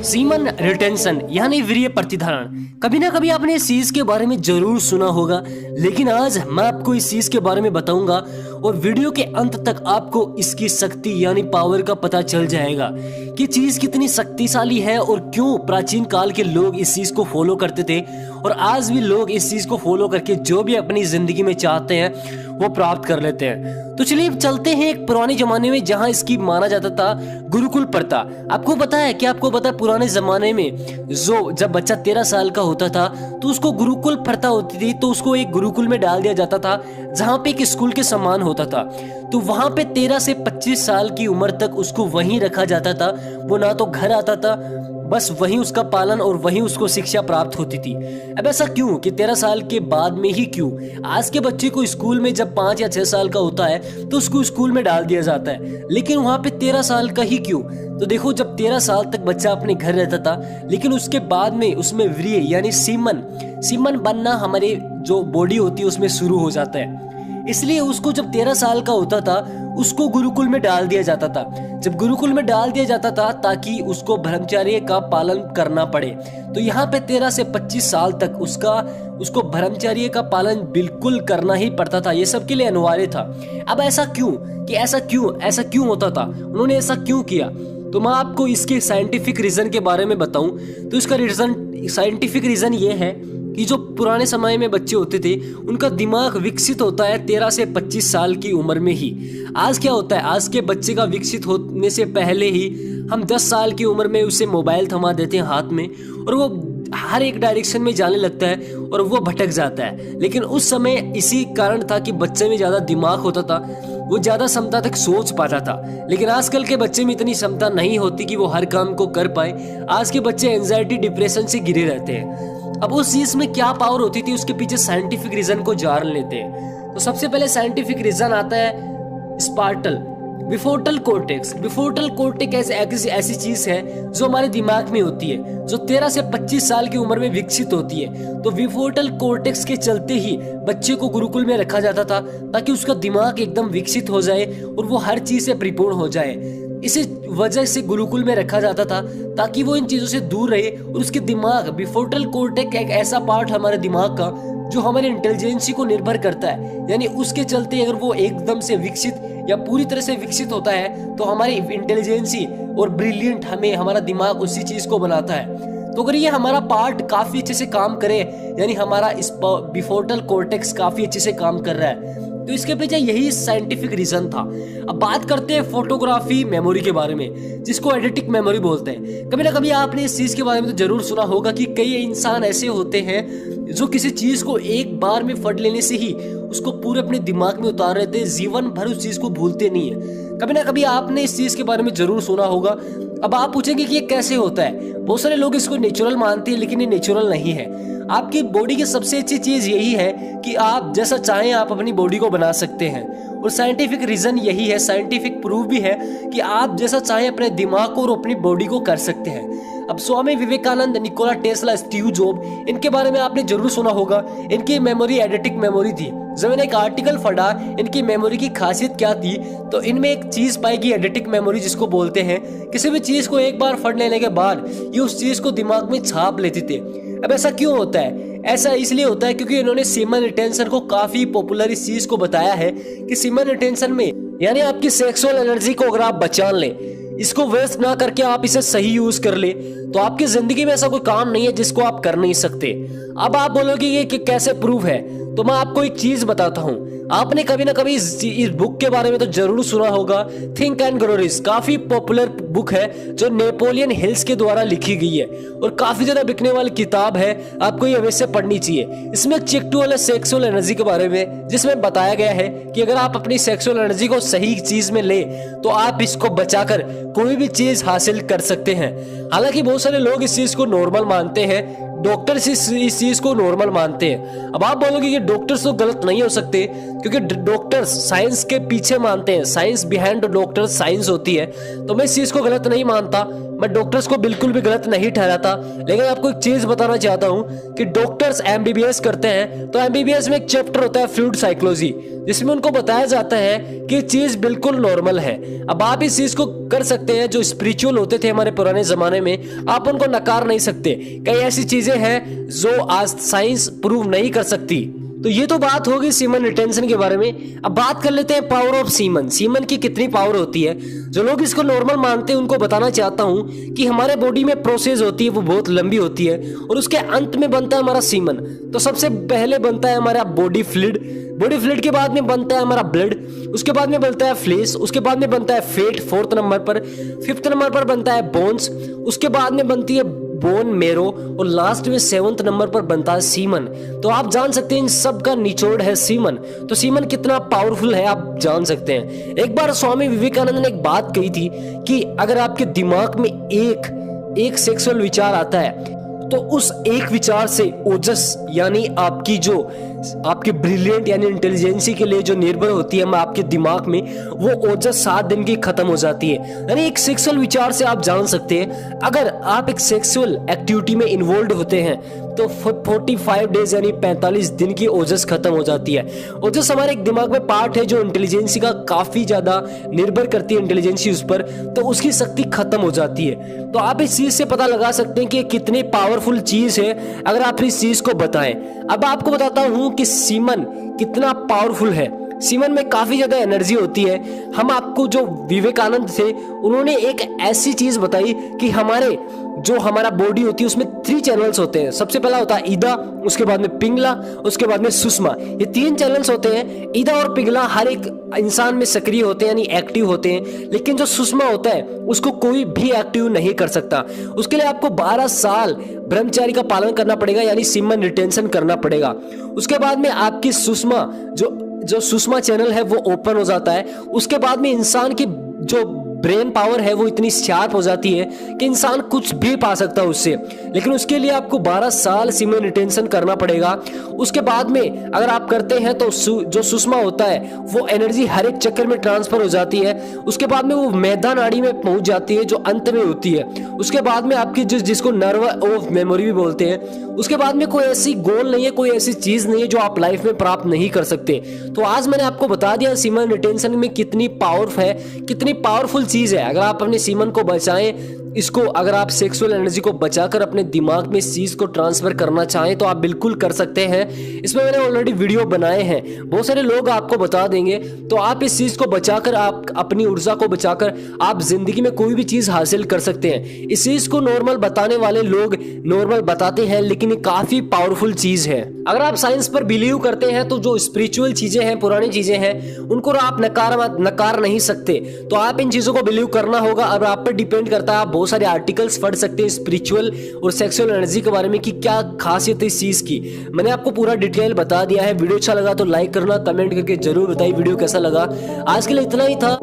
Semen retention यानी वीर्य प्रतिधारण। कभी ना कभी आपने इस चीज के बारे में जरूर सुना होगा, लेकिन आज मैं आपको इस चीज के बारे में बताऊंगा और वीडियो के अंत तक आपको इसकी शक्ति यानी पावर का पता चल जाएगा कि चीज कितनी शक्तिशाली है और क्यों प्राचीन काल के लोग इस चीज को फॉलो करते थे और आज भी लोग इस चीज को फॉलो करके जो भी अपनी जिंदगी में चाहते हैं वो प्राप्त कर लेते हैं। तो चलिए चलते हैं एक पुराने जमाने में जहां इसकी माना जाता था गुरुकुल प्रथा। आपको पता है कि आपको पता है पुराने जमाने में जब बच्चा 13 साल का होता था तो उसको गुरुकुल प्रथा होती थी, तो उसको एक गुरुकुल में डाल दिया जाता था जहां पे एक स्कूल के समान होता था। तो वहां पे 13 से 25 साल की उम्र तक उसको वहीं रखा जाता था। वो ना तो घर आता था, बस वहीं उसका पालन और वहीं उसको शिक्षा प्राप्त होती थी। अब ऐसा क्यों कि 13 साल के बाद में ही क्यों? आज के बच्चे को स्कूल में जब 5 या 6 साल का होता है तो उसको स्कूल में डाल दिया जाता है, लेकिन वहां पे 13 साल का ही क्यों? तो देखो, जब 13 साल तक बच्चा अपने घर रहता था, लेकिन उसके बाद में उसमें वीर्य यानी सीमन बनना हमारे जो बॉडी होती है उसमें शुरू हो जाता है। इसलिए उसको जब 13 साल का होता था उसको गुरुकुल में डाल दिया जाता था। जब गुरुकुल में डाल दिया जाता था ताकि उसको ब्रह्मचर्य का पालन करना पड़े, तो यहाँ पे 13 से 25 साल तक उसको ब्रह्मचर्य का पालन बिल्कुल करना ही पड़ता था। ये सबके लिए अनिवार्य था। अब ऐसा क्यों होता था? उन्होंने ऐसा क्यों किया? तो मैं आपको इसके साइंटिफिक रीजन के बारे में बताऊं तो इसका साइंटिफिक रीजन ये है कि जो पुराने समय में बच्चे होते थे उनका दिमाग विकसित होता है 13 से 25 साल की उम्र में ही। आज क्या होता है, आज के बच्चे का विकसित होने से पहले ही हम 10 साल की उम्र में उसे मोबाइल थमा देते हैं हाथ में और वो हर एक डायरेक्शन में जाने लगता है और वो भटक जाता है। लेकिन उस समय इसी कारण था कि बच्चे में ज्यादा दिमाग होता था, वो ज्यादा क्षमता तक सोच पाता था। लेकिन आजकल के बच्चे में इतनी क्षमता नहीं होती कि वो हर काम को कर पाए। आज के बच्चे एंजाइटी डिप्रेशन से घिरे रहते हैं। अब उस चीज में क्या पावर होती थी उसके पीछे साइंटिफिक रीजन को जान लेते हैं। तो सबसे पहले साइंटिफिक रीजन आता है स्पार्टल बिफोर्टल कॉर्टेक्स ऐसी चीज है जो हमारे दिमाग में होती है, जो 13 से 25 साल की उम्र में विकसित होती है। तो बिफोर्टल कॉर्टेक्स के चलते ही बच्चे को गुरुकुल में रखा जाता था ताकि उसका दिमाग एकदम विकसित हो जाए और वो हर चीज से परिपूर्ण हो जाए। इसी वजह से गुरुकुल में रखा जाता था ताकि वो इन चीजों से दूर रहे और उसके दिमाग बिफोर्टल कॉर्टेक्स एक ऐसा पार्ट हमारे दिमाग का जो हमारे इंटेलिजेंसी को निर्भर करता है, यानी उसके चलते अगर वो एकदम से विकसित या पूरी तरह से विकसित होता है तो हमारी इंटेलिजेंसी और ब्रिलियंट हमारा दिमाग उसी चीज को बनाता है। तो अगर ये हमारा पार्ट काफी अच्छे से काम करे, यानी हमारा इस बिफोर्टल कॉर्टेक्स काफी अच्छे से काम कर रहा है, तो इसके पीछे यही साइंटिफिक रीजन था। अब बात करते हैं फोटोग्राफी मेमोरी के बारे में, जिसको एडिटिक मेमोरी बोलते हैं। कभी ना कभी आपने इस चीज के बारे में तो जरूर सुना होगा कि कई इंसान ऐसे होते हैं जो किसी चीज को एक बार में फट लेने से ही उसको पूरे अपने दिमाग में उतार लेते हैं, जीवन भर उस चीज को भूलते नहीं है। कभी ना कभी आपने इस चीज के बारे में जरूर सुना होगा। अब आप पूछेंगे कि ये कैसे होता है? बहुत सारे लोग इसको नेचुरल मानते हैं, लेकिन ये नेचुरल नहीं है। आपकी बॉडी की सबसे अच्छी चीज यही है कि आप जैसा चाहें आप अपनी बॉडी को बना सकते हैं, और साइंटिफिक रीजन यही है, साइंटिफिक प्रूफ भी है कि आप जैसा चाहें अपने दिमाग को और अपनी बॉडी को कर सकते हैं। अब Swami Vivekananda, Nikola Tesla, Steve Job, इनके बारे में आपने जरूर सुना होगा। इनकी मेमोरी एडिटिक मेमोरी थी। जब मैंने एक आर्टिकल पढ़ा इनकी मेमोरी की खासियत क्या थी, तो इनमें एक चीज पाएगी एडिटिक मेमोरी, जिसको बोलते हैं किसी भी चीज को एक बार पढ़ लेने के बाद ये उस चीज को दिमाग में छाप लेते थे। अब ऐसा क्यों होता है? ऐसा इसलिए होता है क्योंकि इन्होंने सीमन रिटेंशन को काफी पॉपुलर इस चीज को बताया है कि सीमन रिटेंशन में यानी आपकी सेक्सुअल एनर्जी को अगर आप बचा लें, इसको वेस्ट ना करके आप इसे सही यूज कर ले, तो आपकी जिंदगी में ऐसा कोई काम नहीं है जिसको आप कर नहीं सकते। अब आप बोलोगे ये कि कैसे प्रूफ है, तो मैं आपको एक चीज बताता हूं। आपने कभी ना कभी इस बुक के बारे में तो जरूर सुना होगा, थिंक एंड ग्रो रिच। काफी पॉपुलर बुक है जो नेपोलियन हिल्स के द्वारा लिखी गई है और काफी ज्यादा बिकने वाली किताब है। आपको ये वैसे पढ़नी चाहिए। इसमें चिक टू वाला सेक्सुअल एनर्जी के बारे में, जिसमें बताया गया है कि अगर आप अपनी सेक्सुअल एनर्जी को सही चीज में ले तो आप इसको बचाकर कोई भी चीज हासिल कर सकते हैं। हालांकि बहुत सारे लोग इस चीज को नॉर्मल मानते हैं, डॉक्टर्स इस चीज को नॉर्मल मानते हैं। अब आप बोलोगे कि डॉक्टर्स तो गलत नहीं हो सकते, क्योंकि डॉक्टर्स साइंस के पीछे मानते हैं, साइंस बिहाइंड डॉक्टर्स साइंस होती है। तो मैं इस चीज को गलत नहीं मानता, मैं डॉक्टर्स को बिल्कुल भी गलत नहीं ठहराता। लेकिन आपको एक चीज बताना चाहता हूं कि डॉक्टर्स एमबीबीएस करते हैं, तो एमबीबीएस में एक चैप्टर होता है फ्लूइड साइकोलॉजी, जिसमें उनको बताया जाता है कि चीज बिल्कुल नॉर्मल है। अब आप इस चीज को कर सकते हैं, जो स्पिरिचुअल होते थे हमारे पुराने जमाने में, आप उनको नकार नहीं सकते। कई ऐसी चीजें हैं जो आज साइंस प्रूव नहीं कर सकती। तो ये तो बात होगी सीमन रिटेंशन के बारे में। अब बात कर लेते हैं पावर ऑफ सीमन। सीमन की कितनी पावर होती है। जो लोग इसको नॉर्मल मानते हैं उनको बताना चाहता हूं कि हमारे बॉडी में प्रोसेस होती है, वो बहुत लंबी होती है और उसके अंत में बनता है हमारा सीमन। तो सबसे पहले बनता है हमारा बॉडी फ्लूइड, बॉडी फ्लूइड के बाद में बनता है हमारा ब्लड, उसके बाद में बनता है फ्लेश, उसके बाद में बनता है फेट 4th नंबर पर, 5th नंबर पर बनता है बोन्स, उसके बाद में बनती है बोन मेरो और लास्ट में 7th नंबर पर बनता है सीमन। तो आप जान सकते हैं इन सब का निचोड़ है सीमन। तो सीमन कितना पावरफुल है आप जान सकते हैं। एक बार स्वामी विवेकानंद ने एक बात कही थी कि अगर आपके दिमाग में एक सेक्सुअल विचार आता है तो उस एक विचार से ओजस यानी आपकी ब्रिलियंट यानी इंटेलिजेंसी के लिए जो निर्भर होती है आपके दिमाग में, वो ओजस 7 दिन की खत्म हो जाती है। यानी एक सेक्सुअल विचार से आप जान सकते हैं अगर आप एक सेक्सुअल एक्टिविटी में इन्वॉल्व होते हैं तो 45 डेज यानी 45 दिन की ओजस खत्म हो जाती है। ओजस हमारे एक दिमाग में पार्ट है जो इंटेलिजेंसी का काफी ज्यादा निर्भर करती है, इंटेलिजेंसी उस पर, तो उसकी शक्ति खत्म हो जाती है। तो आप इस चीज से पता लगा सकते हैं कि कितनी पावरफुल चीज है अगर आप इस चीज को बताएं। अब आपको बताता हूं कि सीमन कितना पावरफुल है। सीमन में काफी ज्यादा एनर्जी होती है। हम आपको जो विवेकानंद थे उन्होंने एक ऐसी चीज बताई कि हमारा बॉडी होती है उसमें 3 चैनल्स होते हैं। सबसे पहला होता है ईदा, उसके बाद में पिंगला, उसके बाद में सुषमा। ये 3 चैनल्स होते हैं। ईदा और पिंगला हर एक इंसान में सक्रिय होते हैं यानी एक्टिव होते हैं, लेकिन जो सुषमा होता है उसको कोई भी एक्टिव नहीं कर सकता। उसके लिए आपको 12 साल ब्रह्मचारी का पालन करना पड़ेगा यानी सीमन रिटेंशन करना पड़ेगा। उसके बाद में आपकी सुषमा जो सुषमा चैनल है वो ओपन हो जाता है। उसके बाद में इंसान की जो ब्रेन पावर है वो इतनी शार्प हो जाती है कि इंसान कुछ भी पा सकता है उससे, लेकिन उसके लिए आपको 12 साल सीमन रिटेंशन करना पड़ेगा। उसके बाद में अगर आप करते हैं तो जो सुषमा होता है वो एनर्जी हर एक चक्कर में ट्रांसफर हो जाती है। उसके बाद में वो मेधा नाड़ी में पहुंच जाती है जो अंत में होती है। उसके बाद में आपकी जिसको नर्व ऑफ मेमोरी भी बोलते हैं। उसके बाद में कोई ऐसी गोल नहीं है, कोई ऐसी चीज नहीं है जो आप लाइफ में प्राप्त नहीं कर सकते। तो आज मैंने आपको बता दिया सीमन रिटेंशन में कितनी पावरफुल चीज है। अगर आप अपने सीमन को बचाएं, इसको अगर आप सेक्सुअल एनर्जी को बचाकर अपने दिमाग में इस चीज को ट्रांसफर करना चाहें तो आप बिल्कुल कर सकते हैं। इसमें मैंने ऑलरेडी वीडियो बनाए हैं, बहुत सारे लोग आपको बता देंगे। तो आप इस चीज को बचाकर, आप अपनी ऊर्जा को बचाकर आप जिंदगी में कोई भी चीज हासिल कर सकते हैं। इस चीज को नॉर्मल बताने वाले लोग नॉर्मल बताते हैं, लेकिन ये काफी पावरफुल चीज है। अगर आप साइंस पर बिलीव करते हैं तो जो स्पिरिचुअल चीजें हैं, पुरानी चीजें हैं, उनको आप नकार नहीं सकते। तो आप इन चीजों को बिलीव करना होगा। अब आप पर डिपेंड करता है। आप बहुत सारे आर्टिकल्स पढ़ सकते हैं स्पिरिचुअल और सेक्सुअल एनर्जी के बारे में कि क्या खासियत है इस चीज की। मैंने आपको पूरा डिटेल बता दिया है। वीडियो अच्छा लगा तो लाइक करना, कमेंट करके जरूर बताइए वीडियो कैसा लगा। आज के लिए इतना ही था।